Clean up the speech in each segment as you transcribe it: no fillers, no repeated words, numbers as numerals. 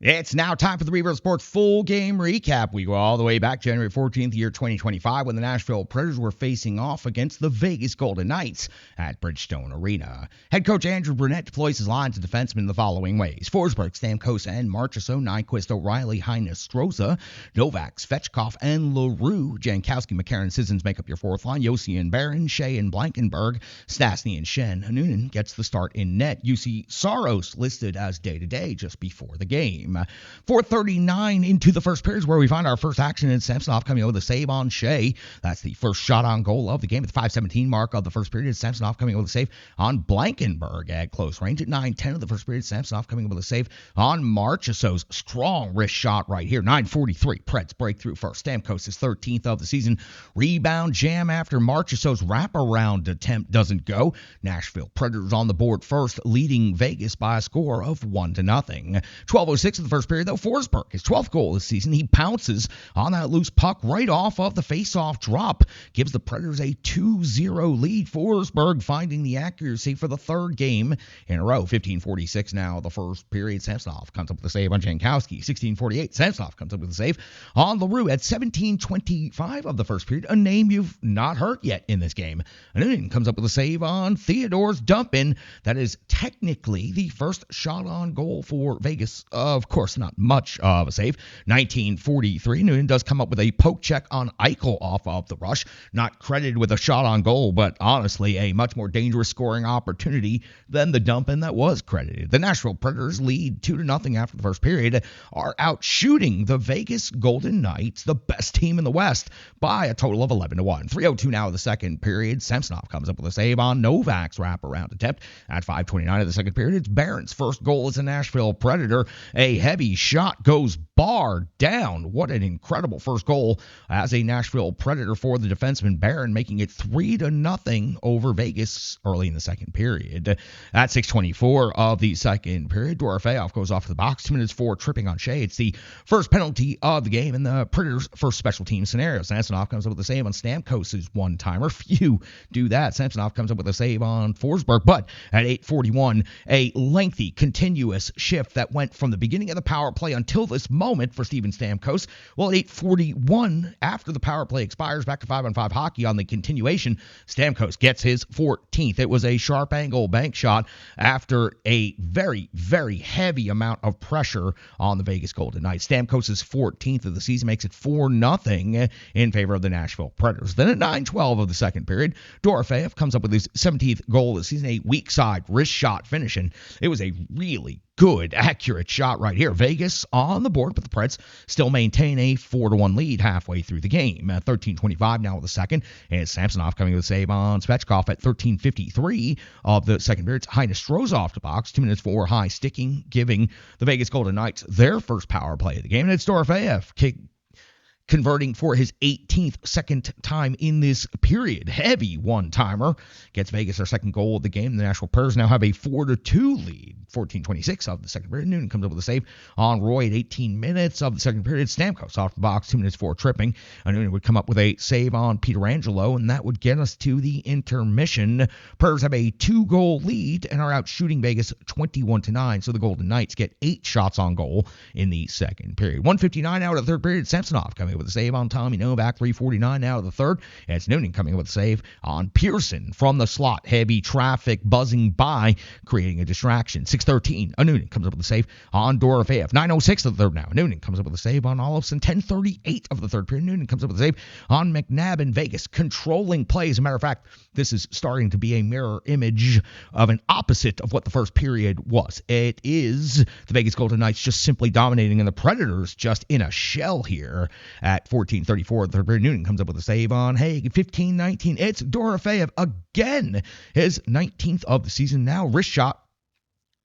It's now time for the Reverse Sports full game recap. We go all the way back January 14th, year 2025, when the Nashville Predators were facing off against the Vegas Golden Knights at Bridgestone Arena. Head coach Andrew Brunette deploys his lines of defensemen the following ways: Forsberg, Stamkos, and Marchessault, Nyquist, O'Reilly, Heine-Stroza, Novak, Svechkov, and LaRue. Jankowski, McCarron, Sissons make up your fourth line. Yossi and Barron, Shea and Blankenberg, Stastny and Shen. Noonan gets the start in net. UC Saros listed as day-to-day just before the game. 4:39 into the first period, where we find our first action in Samsonov coming over the save on Shea. That's the first shot on goal of the game at the 5:17 mark of the first period. Samsonov coming over the save on Blankenberg at close range. At 9:10 of the first period, Samsonov coming over the save on Marchessault's strong wrist shot right here. 9:43, Preds breakthrough first. Stamkos is 13th of the season. Rebound jam after Marchessault's wraparound attempt doesn't go. Nashville Predators on the board first, leading Vegas by a score of 1-0. 12:06 of the first period, though, Forsberg, his 12th goal this season. He pounces on that loose puck right off of the face-off drop, gives the Predators a 2-0 lead. Forsberg finding the accuracy for the third game in a row. 15:46 now the first period. Samsonov comes up with a save on Jankowski. 16:48, Samsonov comes up with a save on LaRue. At 17:25 of the first period, a name you've not heard yet in this game. Noonan comes up with a save on Theodore's dump-in. That is technically the first shot on goal for Vegas. Of course, not much of a save. 19:43, Noonan does come up with a poke check on Eichel off of the rush. Not credited with a shot on goal, but honestly a much more dangerous scoring opportunity than the dump-in that was credited. The Nashville Predators lead 2-0 after the first period, are out shooting the Vegas Golden Knights, the best team in the West, by a total of 11-1. 3:02 now of the second period. Samsonov comes up with a save on Novak's wraparound attempt. At 5:29 of the second period, it's Barron's first goal as a Nashville Predator. A heavy shot goes bar down. What an incredible first goal as a Nashville Predator for the defenseman Barron, making it 3-0 over Vegas early in the second period. At 6:24 of the second period, Dorofeyev goes off the box. 2 minutes for tripping on Shea. It's the first penalty of the game in the Predators' first special team scenario. Samsonov comes up with a save on Stamkos' one-timer. Few do that. Samsonov comes up with a save on Forsberg. But at 8:41, a lengthy, continuous shift that went from the beginning of the power play until this moment for Steven Stamkos. Well, at 8:41, after the power play expires, back to 5-on-5 hockey on the continuation, Stamkos gets his 14th. It was a sharp angle bank shot after a very, very heavy amount of pressure on the Vegas Golden Knights. Stamkos' 14th of the season makes it 4-0 in favor of the Nashville Predators. Then at 9:12 of the second period, Dorofeyev comes up with his 17th goal of the season, a weak side wrist shot finish, and it was a really good, accurate shot right here. Vegas on the board, but the Preds still maintain a 4-1 lead halfway through the game. At 13:25 now of the second, and Samsonov coming with a save on Svechkov at 13:53 of the second period. Heine-Stroza off the box. 2 minutes for high sticking, giving the Vegas Golden Knights their first power play of the game. And it's Dorofeyev converting for his 18th second time in this period. Heavy one-timer. Gets Vegas their second goal of the game. The Nashville Predators now have a 4-2 lead. 14:26 of the second period. Noonan comes up with a save on Roy at 18 minutes of the second period. Stamkos off the box, 2 minutes for tripping. And Noonan would come up with a save on Pietrangelo, and that would get us to the intermission. Predators have a 2-goal lead and are out shooting Vegas 21-9, so the Golden Knights get 8 shots on goal in the second period. 1:59 out of the third period. Samsonov coming up with a save on Tommy Novak. 3:49 out of the third. And it's Noonan coming up with a save on Pearson from the slot. Heavy traffic buzzing by, creating a distraction. 6:13, Noonan comes up with a save on Dorofeyev. 9:06 of the third now. Noonan comes up with a save on Olofsson. 10:38 of the third period. Noonan comes up with a save on McNabb. And Vegas controlling play. As a matter of fact, this is starting to be a mirror image of an opposite of what the first period was. It is the Vegas Golden Knights just simply dominating, and the Predators just in a shell here. At 14:34 of the third period, Noonan comes up with a save on Haig. 15:19, it's Dorofeyev again. His 19th of the season now. Wrist shot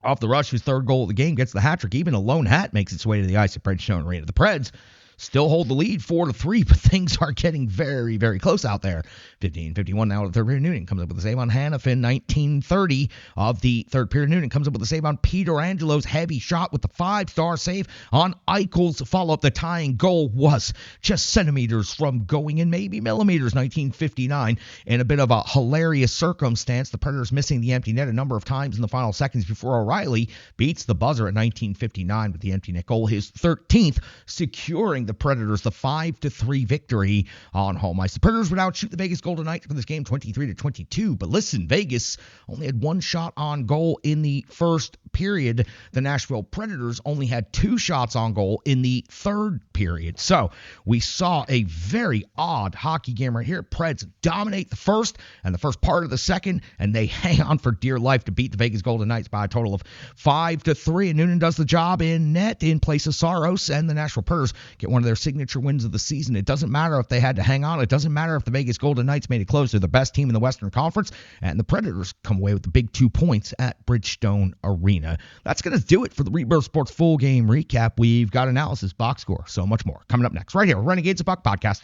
off the rush, his third goal of the game, gets the hat trick. Even a lone hat makes its way to the ice at Bridgestone Arena. The Preds still hold the lead 4-3, but things are getting very, very close out there. 15:51 now of the third period. Noonan comes up with a save on Hanifin. 19:30 of the third period. Noonan comes up with a save on Peter Angelo's heavy shot with the 5-star save on Eichel's follow-up. The tying goal was just centimeters from going in, maybe millimeters. 19:59 in a bit of a hilarious circumstance. The Predators missing the empty net a number of times in the final seconds before O'Reilly beats the buzzer at 19:59 with the empty net goal, his 13th, securing the Predators the 5-3 victory on home ice. The Predators would outshoot the Vegas Golden Knights for this game 23-22, but listen, Vegas only had one shot on goal in the first period. The Nashville Predators only had 2 shots on goal in the third period. So we saw a very odd hockey game right here. Preds dominate the first and the first part of the second, and they hang on for dear life to beat the Vegas Golden Knights by a total of 5-3. And Noonan does the job in net in place of Saros, and the Nashville Predators get one of their signature wins of the season. It doesn't matter if they had to hang on. It doesn't matter if the Vegas Golden Knights made it close. They're the best team in the Western Conference, and the Predators come away with the big 2 points at Bridgestone Arena. That's going to do it for the Rebirth Sports full game recap. We've got analysis, box score, so much more coming up next right here. Renegades of Puck Podcast.